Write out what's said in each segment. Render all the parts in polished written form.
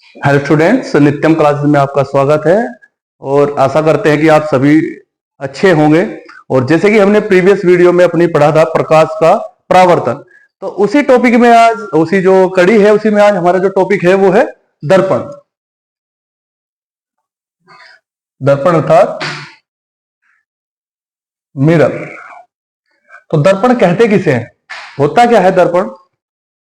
Hello students, नित्यम classes में आपका स्वागत है और आशा करते हैं कि आप सभी अच्छे होंगे। और जैसे कि हमने प्रीवियस वीडियो में अपनी पढ़ा था प्रकाश का परावर्तन, तो उसी टॉपिक में आज, उसी जो कड़ी है उसी में आज हमारा जो टॉपिक है वो है दर्पण। दर्पण अर्थात मिरर। तो दर्पण कहते किसे हैं, होता क्या है दर्पण?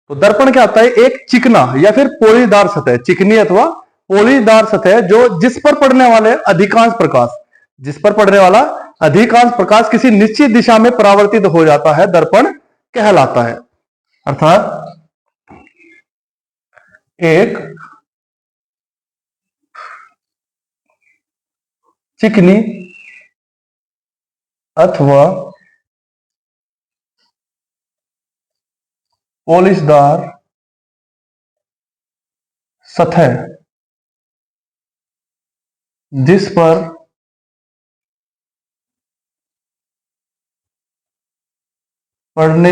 तो दर्पण क्या होता है? एक चिकना या फिर पोलीदार सतह, चिकनी अथवा पोलीदार सतह जो जिस पर पड़ने वाले अधिकांश प्रकाश, जिस पर पड़ने वाला अधिकांश प्रकाश किसी निश्चित दिशा में परावर्तित हो जाता है, दर्पण कहलाता है। अर्थात एक चिकनी अथवा पॉलिशदार सतह जिस पर पड़ने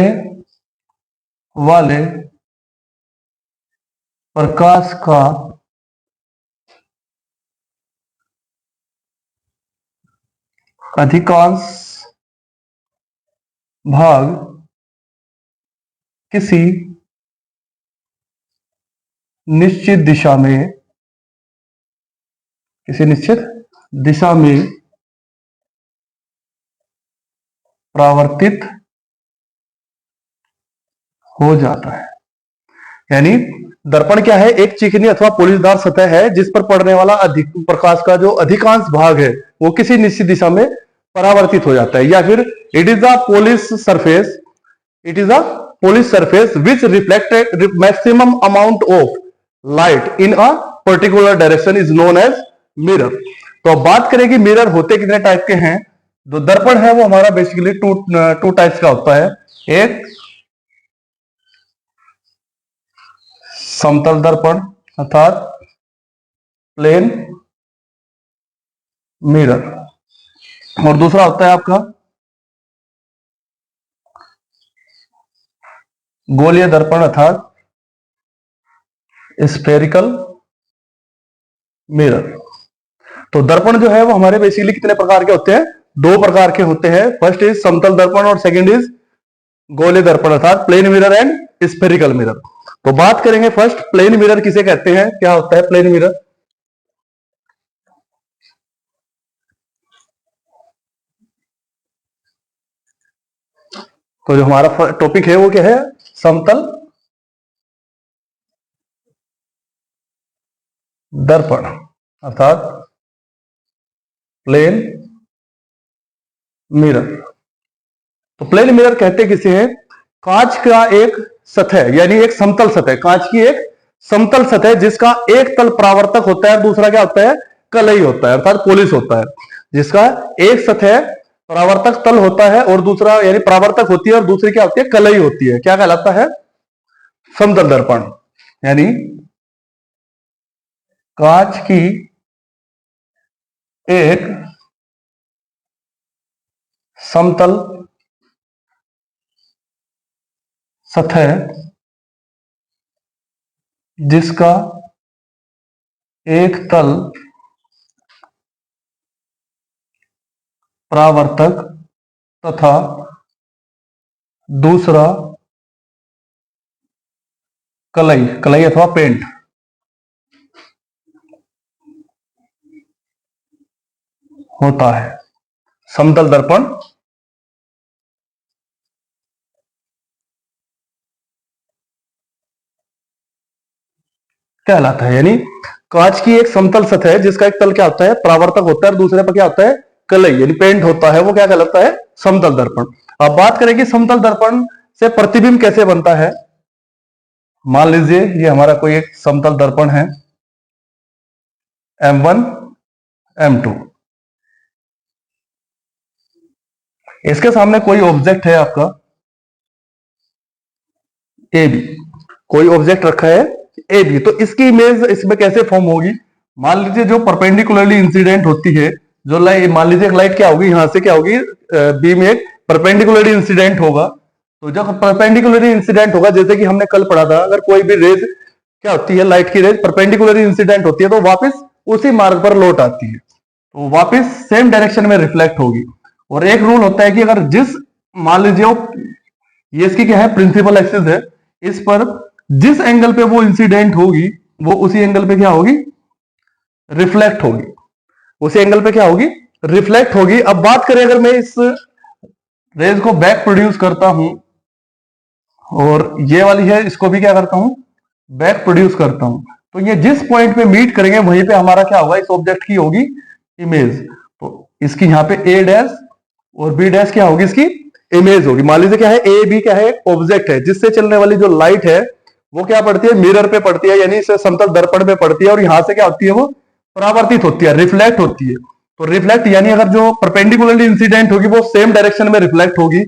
वाले प्रकाश का अधिकांश भाग किसी निश्चित दिशा में, किसी निश्चित दिशा में परावर्तित हो जाता है। यानी दर्पण क्या है? एक चिकनी अथवा पोलिशदार सतह है जिस पर पड़ने वाला अधिक प्रकाश का जो अधिकांश भाग है वो किसी निश्चित दिशा में परावर्तित हो जाता है। या फिर it is a polish surface, it is a polish surface which reflected maximum amount of light in a particular direction is known as mirror. तो अब बात करें कि मिरर होते कितने टाइप के हैं। जो दर्पण है वो हमारा बेसिकली टू टाइप्स का होता है। एक समतल दर्पण अर्थात प्लेन मिरर, और दूसरा होता है आपका गोलीय दर्पण अर्थात स्फेरिकल मिरर। तो दर्पण जो है वो हमारे बेसिकली कितने प्रकार के होते हैं? दो प्रकार के होते हैं। फर्स्ट इज समतल दर्पण और सेकंड इज गोलीय दर्पण अर्थात plane mirror and spherical mirror. तो बात करेंगे फर्स्ट प्लेन मिरर किसे कहते हैं, क्या होता है प्लेन मिरर। तो जो हमारा टॉपिक है वो क्या है? समतल दर्पण अर्थात प्लेन मिरर। तो प्लेन मिरर कहते किसे हैं? कांच का एक सतह, यानी एक समतल सतह, कांच की एक समतल सतह जिसका एक तल परावर्तक होता है और दूसरा क्या होता है? कलई होता है अर्थात पॉलिश होता है। जिसका एक सतह परावर्तक तल होता है और दूसरा यानी परावर्तक होती है और दूसरी क्या होती है? कलई होती है। क्या कहलाता है? समतल दर्पण। यानी कांच की एक समतल सतह जिसका एक तल परावर्तक तथा दूसरा कलई, कलई अथवा पेंट होता है, समतल दर्पण कहलाता है। यानी कांच की एक समतल सतह है जिसका एक तल क्या होता है? परावर्तक होता है और दूसरे पर क्या होता है? कलई यानी पेंट होता है, वो क्या कहलाता है? समतल दर्पण। अब बात करें कि समतल दर्पण से प्रतिबिंब कैसे बनता है। मान लीजिए ये हमारा कोई एक समतल दर्पण है M1 M2, इसके सामने कोई ऑब्जेक्ट है आपका AB, कोई ऑब्जेक्ट रखा है AB, तो इसकी इमेज इसमें कैसे फॉर्म होगी? मान लीजिए जो परपेंडिकुलरली इंसिडेंट होती है, जो लाइट, मान लीजिए एक लाइट क्या होगी, यहां से क्या होगी, बी में एक परपेंडिकुलरली इंसिडेंट होगा। तो जब परपेंडिकुलरली इंसिडेंट होगा, जैसे कि हमने कल पढ़ा था, अगर कोई भी रेज क्या होती है, लाइट की रेज परपेंडिकुलरली इंसिडेंट होती है तो वापस उसी मार्ग पर लौट आती है, तो वापस सेम डायरेक्शन में रिफ्लेक्ट होगी। और एक रूल होता है कि अगर जिस, मान लीजिए ये इसकी क्या है, प्रिंसिपल एक्सिस है, इस पर जिस एंगल पे वो इंसिडेंट होगी वो उसी एंगल पे क्या होगी, रिफ्लेक्ट होगी, उसी एंगल पे क्या होगी, रिफ्लेक्ट होगी। अब बात करें अगर मैं इस रेज को बैक प्रोड्यूस करता हूं, और ये वाली है इसको भी क्या करता हूं, बैक प्रोड्यूस करता हूं, तो ये जिस पॉइंट पे मीट करेंगे वहीं पे हमारा क्या होगा, इस ऑब्जेक्ट की होगी इमेज। तो इसकी यहां पे ए डैश और बी डैश क्या होगी, इसकी इमेज होगी। मान लीजिए क्या है, ए बी क्या है, ऑब्जेक्ट है जिससे चलने वाली जो लाइट है वो क्या पड़ती है, मिरर पे पड़ती है, यानी इसे समतल दर्पण पे पड़ती है, और यहां से क्या होती है, वो परावर्तित होती है, रिफ्लेक्ट होती है। तो रिफ्लेक्ट यानी अगर जो परपेंडिकुलरली इंसिडेंट होगी वो सेम डायरेक्शन में रिफ्लेक्ट होगी,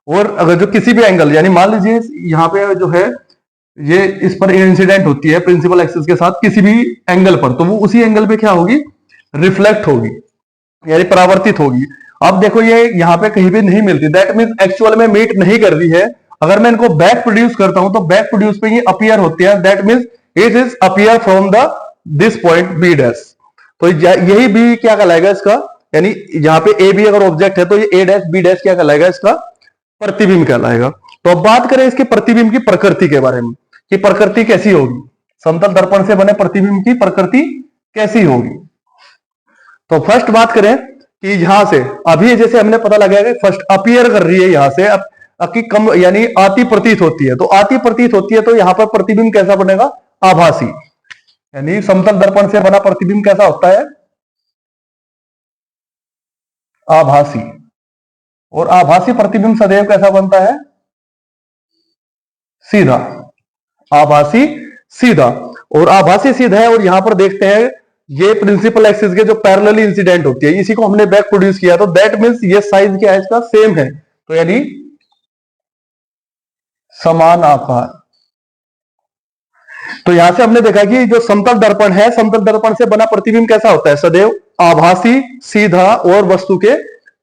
और अगर जो किसी भी एंगल, यानी मान लीजिए यहाँ पे जो है ये इस पर इंसिडेंट होती है प्रिंसिपल एक्सिस के साथ किसी भी एंगल पर, तो वो उसी एंगल पे क्या होगी, रिफ्लेक्ट होगी, यानी परावर्तित होगी। अब देखो ये यहाँ पे कहीं भी नहीं मिलती, दैट मीन्स एक्चुअल में मीट नहीं कर रही है। अगर मैं इनको बैक प्रोड्यूस करता हूं तो बैक प्रोड्यूस पे ये अपीयर होती है, that means it is appear from the this point B dash. तो यही बी क्या कहलाएगा इसका, यानी यहाँ पे ए बी अगर ऑब्जेक्ट है तो ये ए डैश बी डैश क्या कहलाएगा, इसका प्रतिबिंब कहलाएगा। तो अब बात करें इसके प्रतिबिंब की प्रकृति के बारे में कि प्रकृति कैसी होगी, समतल दर्पण से बने प्रतिबिंब की प्रकृति कैसी होगी। तो फर्स्ट बात करें कि यहां से अभी जैसे हमने पता लगाया कि फर्स्ट अपीयर कर रही है यहां से, अब की कम यानी आती प्रतीत होती है, तो आती प्रतीत होती है तो यहां पर प्रतिबिंब कैसा बनेगा, आभासी, यानी समतल दर्पण से बना प्रतिबिंब कैसा होता है, आभासी। और आभासी प्रतिबिंब सदैव कैसा बनता है, सीधा, आभासी सीधा। और आभासी सीधा है, और यहां पर देखते हैं ये प्रिंसिपल एक्सिस के जो पैरेलली इंसिडेंट होती है इसी को हमने बैक प्रोड्यूस किया, तो दैट मींस ये साइज क्या है, इसका सेम है, तो यानी समान आकार। तो यहां से हमने देखा कि जो समतल दर्पण है, समतल दर्पण से बना प्रतिबिंब कैसा होता है, सदैव आभासी सीधा और वस्तु के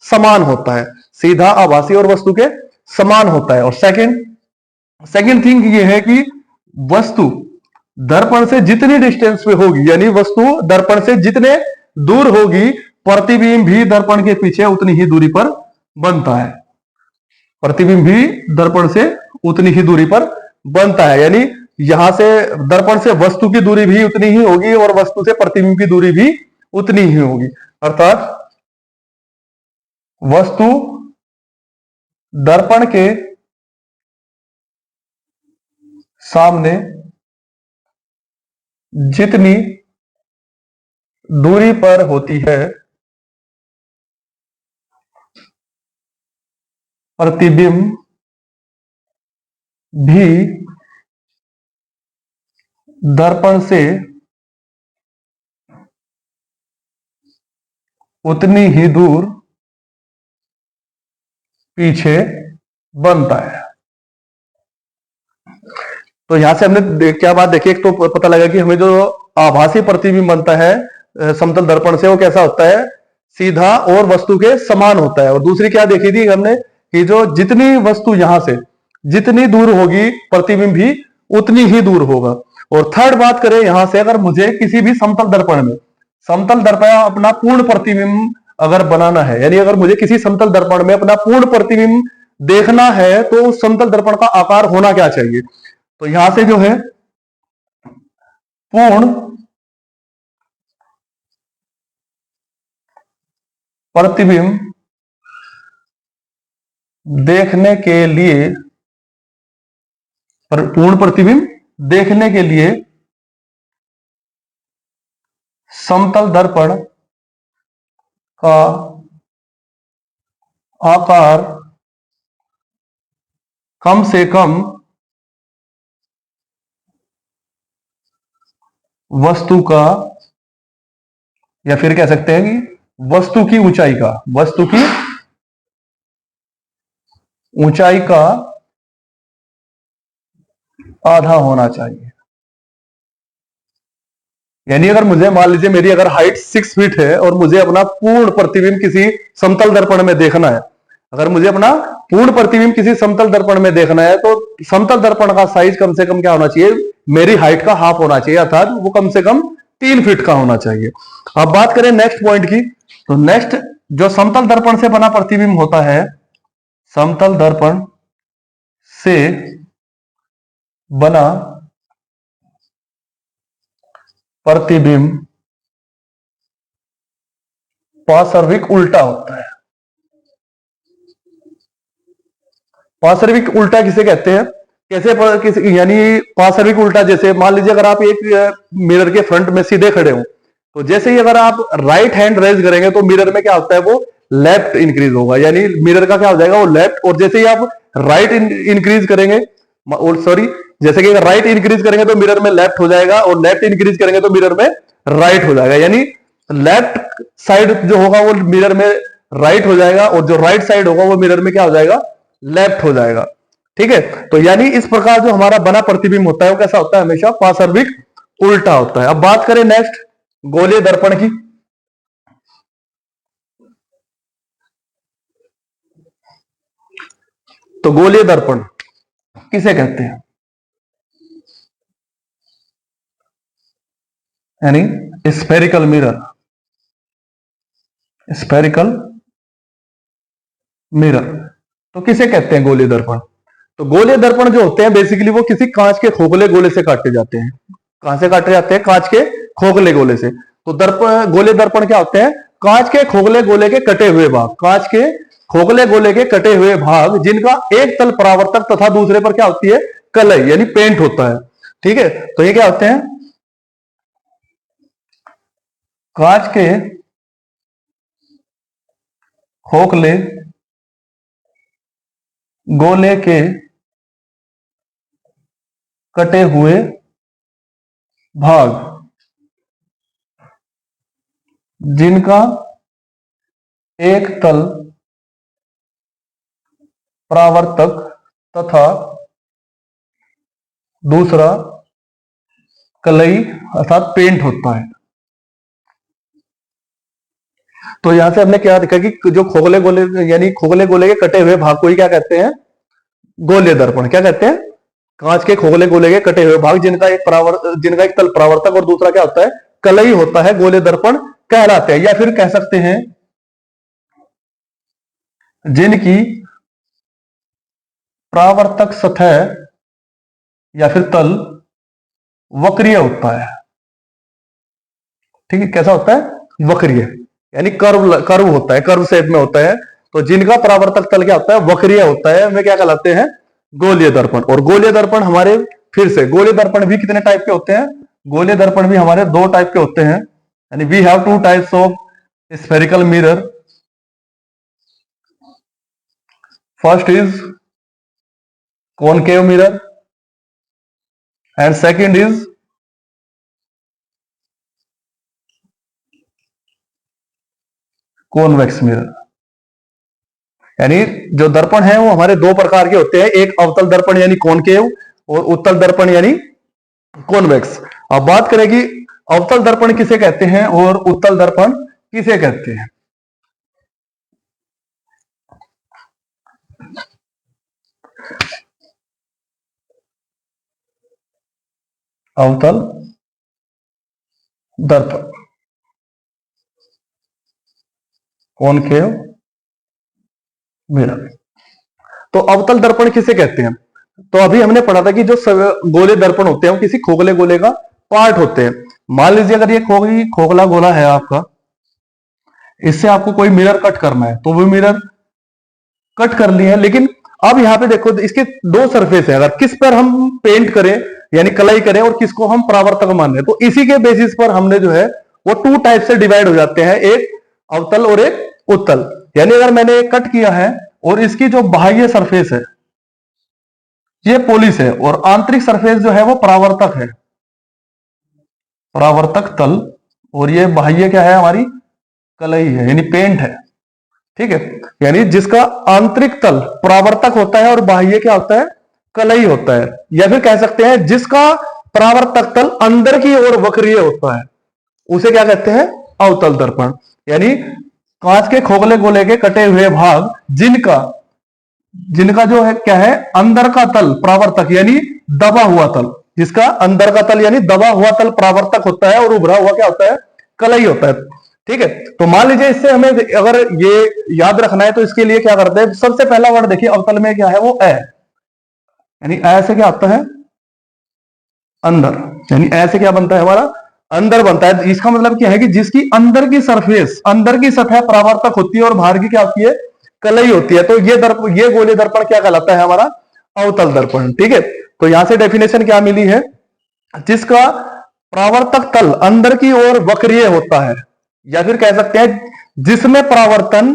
समान होता है, सीधा आभासी और वस्तु के समान होता है। और सेकंड थिंग ये है कि वस्तु दर्पण से जितनी डिस्टेंस पे होगी, यानी वस्तु दर्पण से जितने दूर होगी, प्रतिबिंब भी दर्पण के पीछे उतनी ही दूरी पर बनता है, प्रतिबिंब भी दर्पण से उतनी ही दूरी पर बनता है, यानी यहां से दर्पण से वस्तु की दूरी भी उतनी ही होगी और वस्तु से प्रतिबिंब की दूरी भी उतनी ही होगी। अर्थात वस्तु दर्पण के सामने जितनी दूरी पर होती है, प्रतिबिंब भी दर्पण से उतनी ही दूर पीछे बनता है। तो यहां से हमने क्या बात देखी, एक तो पता लगा कि हमें जो आभासी प्रतिबिंब बनता है समतल दर्पण से वो कैसा होता है, सीधा और वस्तु के समान होता है। और दूसरी क्या देखी थी हमने कि जो जितनी वस्तु यहां से जितनी दूर होगी, प्रतिबिंब भी उतनी ही दूर होगा। और थर्ड बात करें यहां से, अगर मुझे किसी भी समतल दर्पण में, समतल दर्पण अपना पूर्ण प्रतिबिंब अगर बनाना है, यानी अगर मुझे किसी समतल दर्पण में अपना पूर्ण प्रतिबिंब देखना है तो उस समतल दर्पण का आकार होना क्या चाहिए, तो यहां से जो है पूर्ण प्रतिबिंब देखने के लिए, पूर्ण प्रतिबिंब देखने के लिए समतल दर्पण का आकार कम से कम वस्तु का, या फिर कह सकते हैं कि वस्तु की ऊंचाई का, वस्तु की ऊंचाई का आधा होना चाहिए। यानी अगर मुझे मान लीजिए मेरी अगर हाइट 6 फीट है और मुझे अपना पूर्ण प्रतिबिंब किसी समतल दर्पण में देखना है, अगर मुझे अपना पूर्ण प्रतिबिंब किसी समतल दर्पण में देखना है तो समतल दर्पण का साइज कम से कम क्या होना चाहिए, मेरी हाइट का हाफ होना चाहिए, अर्थात वो कम से कम 3 फीट का होना चाहिए। अब बात करें नेक्स्ट पॉइंट की, तो नेक्स्ट जो समतल दर्पण से बना प्रतिबिंब होता है, समतल दर्पण से बना प्रतिबिंब पार्श्विक उल्टा होता है। पार्श्विक उल्टा किसे कहते हैं, यानी पार्श्विक उल्टा, जैसे मान लीजिए अगर आप एक मिरर के फ्रंट में सीधे खड़े हो, तो जैसे ही अगर आप राइट हैंड रेज करेंगे तो मिरर में क्या होता है, वो लेफ्ट इंक्रीज होगा, यानी मिरर का क्या हो जाएगा, वो लेफ्ट। और जैसे ही आप राइट इंक्रीज करेंगे, और सॉरी, जैसे कि राइट इंक्रीज करेंगे तो मिरर में लेफ्ट हो जाएगा, और लेफ्ट इंक्रीज करेंगे तो मिरर में राइट हो जाएगा, यानी लेफ्ट साइड जो होगा वो मिरर में राइट हो जाएगा, और जो राइट साइड होगा वो मिरर में क्या हो जाएगा, लेफ्ट हो जाएगा। ठीक है, तो यानी इस प्रकार जो हमारा बना प्रतिबिंब होता है वो कैसा होता है, हमेशा पार्श्विक उल्टा होता है। अब बात करें नेक्स्ट गोलीय दर्पण की, तो गोलीय दर्पण किसे कहते हैं, यानी स्फेरिकल मिरर, स्फेरिकल मिरर तो किसे कहते हैं गोलीय दर्पण। तो गोलीय दर्पण जो होते हैं बेसिकली वो किसी कांच के खोखले गोले से काटे जाते हैं। कहां से काटे जाते हैं, कांच के खोखले गोले से। तो गोलीय दर्पण क्या होते हैं, कांच के खोखले गोले के कटे हुए भाग, कांच के खोखले गोले के कटे हुए भाग जिनका एक तल परावर्तक तथा दूसरे पर क्या होती है, कलई यानी पेंट होता है। ठीक है, तो ये क्या होते हैं, कांच के खोखले गोले के कटे हुए भाग जिनका एक तल परावर्तक तथा दूसरा कलई अर्थात पेंट होता है। तो यहां से हमने क्या देखा कि जो खोखले गोले यानी खोखले गोले के कटे हुए भाग को ही क्या कहते हैं, गोलीय दर्पण। क्या कहते हैं, कांच के खोखले गोले के कटे हुए भाग जिनका एक तल परावर्तक और दूसरा क्या होता है, कलई होता है, गोलीय दर्पण कहलाते हैं। या फिर कह सकते हैं जिनकी परावर्तक सतह या फिर तल वक्रीय होता है। ठीक है, कैसा होता है, वक्रीय यानी कर्व होता है, कर्व शेप में होता है। तो जिनका परावर्तक तल क्या होता है, वक्रीय होता है, वे क्या कहलाते हैं, गोलीय दर्पण। और गोलीय दर्पण हमारे फिर से गोलीय दर्पण भी कितने टाइप के होते हैं, गोलीय दर्पण भी हमारे 2 टाइप के होते हैं, यानी we have 2 types of spherical mirror. First is concave mirror and second is convex mirror. यानी जो दर्पण है वो हमारे 2 प्रकार के होते हैं, एक अवतल दर्पण यानी कॉनकेव और उत्तल दर्पण यानी कॉन्वेक्स। अब बात करें कि अवतल दर्पण किसे कहते हैं और उत्तल दर्पण किसे कहते हैं। अवतल दर्पण, कॉनकेव मिरर। तो अवतल दर्पण किसे कहते हैं, तो अभी हमने पढ़ा था कि जो गोले दर्पण होते हैं वो किसी खोखले गोले का पार्ट होते हैं। मान लीजिए अगर ये खोखला गोला है आपका, इससे आपको कोई मिरर कट करना है तो वो मिरर कट कर लिए है, लेकिन अब यहां पे देखो इसके 2 सरफेस है, अगर किस पर हम पेंट करें यानी कलई करें और किसको हम परावर्तक माने, तो इसी के बेसिस पर हमने जो है वो 2 टाइप से डिवाइड हो जाते हैं, एक अवतल और एक उत्तल। यानी अगर मैंने एक कट किया है और इसकी जो बाह्य सरफेस है ये पॉलिश है और आंतरिक सरफेस जो है वो परावर्तक है, परावर्तक तल, और ये बाह्य क्या है हमारी, कलई है यानी पेंट है। ठीक है, यानी जिसका आंतरिक तल परावर्तक होता है और बाह्य क्या होता है, कलई होता है। या फिर कह सकते हैं जिसका परावर्तक तल अंदर की ओर वक्रीय होता है उसे क्या कहते हैं, अवतल दर्पण। यानी कांच के खोखले गोले के कटे हुए भाग जिनका जो है क्या है, अंदर का तल परावर्तक यानी दबा हुआ तल, जिसका अंदर का तल यानी दबा हुआ तल परावर्तक होता है और उभरा हुआ क्या होता है, कलई होता है। ठीक है, तो मान लीजिए इससे हमें अगर ये याद रखना है तो इसके लिए क्या करते हैं, सबसे पहला वर्ड देखिए अवतल में क्या है, वो ए, यानी ए से क्या आता है, अंदर, यानी ए से क्या बनता है हमारा, अंदर बनता है। इसका मतलब क्या है कि जिसकी अंदर की सरफेस, अंदर की सतह परावर्तक होती है और बाहर की क्या होती है, कलई होती है, तो ये गोलीय दर्पण क्या कहलाता है, हमारा अवतल दर्पण। ठीक है, तो यहां से डेफिनेशन क्या मिली है, जिसका परावर्तक तल अंदर की ओर वक्रीय होता है, या फिर कह सकते हैं जिसमें परावर्तन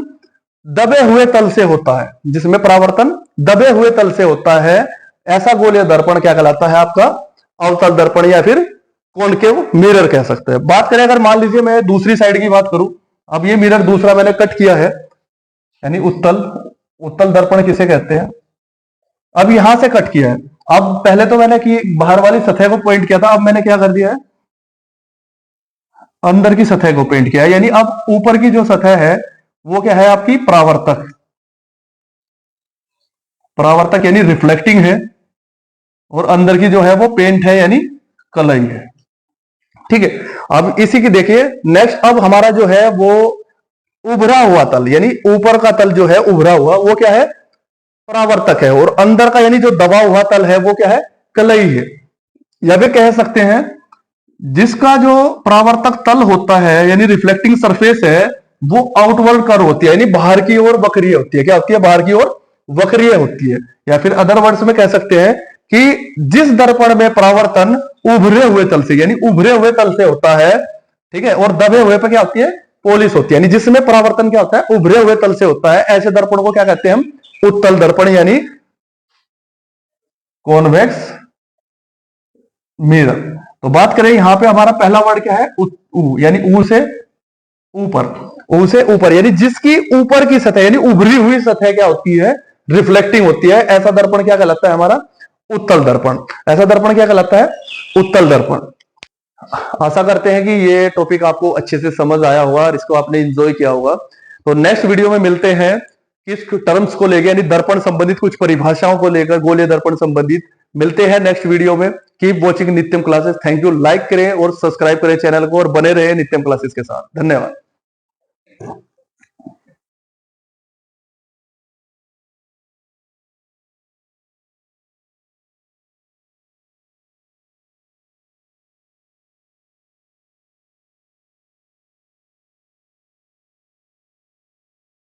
दबे हुए तल से होता है, जिसमें परावर्तन दबे हुए तल से होता है, ऐसा गोलीय दर्पण क्या कहलाता है, आपका अवतल दर्पण या फिर कॉनकेव मिरर कह सकते हैं। बात करें अगर मान लीजिए मैं दूसरी साइड की बात करूं, अब ये मिरर दूसरा मैंने कट किया है, यानी उत्तल दर्पण किसे कहते हैं, अब यहां से कट किया है। अब पहले तो मैंने कि बाहर वाली सतह को पॉइंट किया था, अब मैंने क्या कर दिया है, अंदर की सतह को पेंट किया है, यानी अब ऊपर की जो सतह है वो क्या है, आपकी परावर्तक, परावर्तक यानी रिफ्लेक्टिंग है, और अंदर की जो है वो पेंट है यानी कलई है। ठीक है, अब इसी की देखिए नेक्स्ट, अब हमारा जो है वो उभरा हुआ तल, यानी ऊपर का तल जो है उभरा हुआ, वो क्या है, परावर्तक है, और अंदर का यानी जो दबा हुआ तल है वो क्या है, कलई है। या फिर कह सकते हैं जिसका जो परावर्तक तल होता है यानी रिफ्लेक्टिंग सरफेस है, वो आउटवर्ड कर्व होती है, यानी बाहर की ओर वक्रीय होती है। क्या होती है, बाहर की ओर वक्रीय होती है। या फिर अदर वर्ड्स में कह सकते हैं कि जिस दर्पण में परावर्तन उभरे हुए तल से, यानी उभरे हुए तल से होता है, ठीक है, और दबे हुए पे क्या होती है, पोलिश होती है, यानी जिसमें परावर्तन क्या होता है, उभरे हुए तल से होता है, ऐसे दर्पण को क्या कहते हैं हम, उत्तल दर्पण यानी कॉन्वेक्स मिरर। तो बात करें यहां पे हमारा पहला वर्ड क्या है, यानी ऊ से ऊपर, ऊ से ऊपर, यानी जिसकी ऊपर की सतह यानी उभरी हुई सतह क्या होती है, रिफ्लेक्टिंग होती है, ऐसा दर्पण क्या कहलाता है, हमारा उत्तल दर्पण। ऐसा दर्पण क्या कहलाता है, उत्तल दर्पण। आशा करते हैं कि ये टॉपिक आपको अच्छे से समझ आया होगा और इसको आपने एंजॉय किया होगा। तो नेक्स्ट वीडियो में मिलते हैं किस टर्म्स को लेकर, यानी दर्पण संबंधित कुछ परिभाषाओं को लेकर, गोलीय दर्पण संबंधित। मिलते हैं नेक्स्ट वीडियो में। कीप वॉचिंग नित्यम क्लासेस। थैंक यू, लाइक करें और सब्सक्राइब करें चैनल को और बने रहे नित्यम क्लासेस के साथ। धन्यवाद।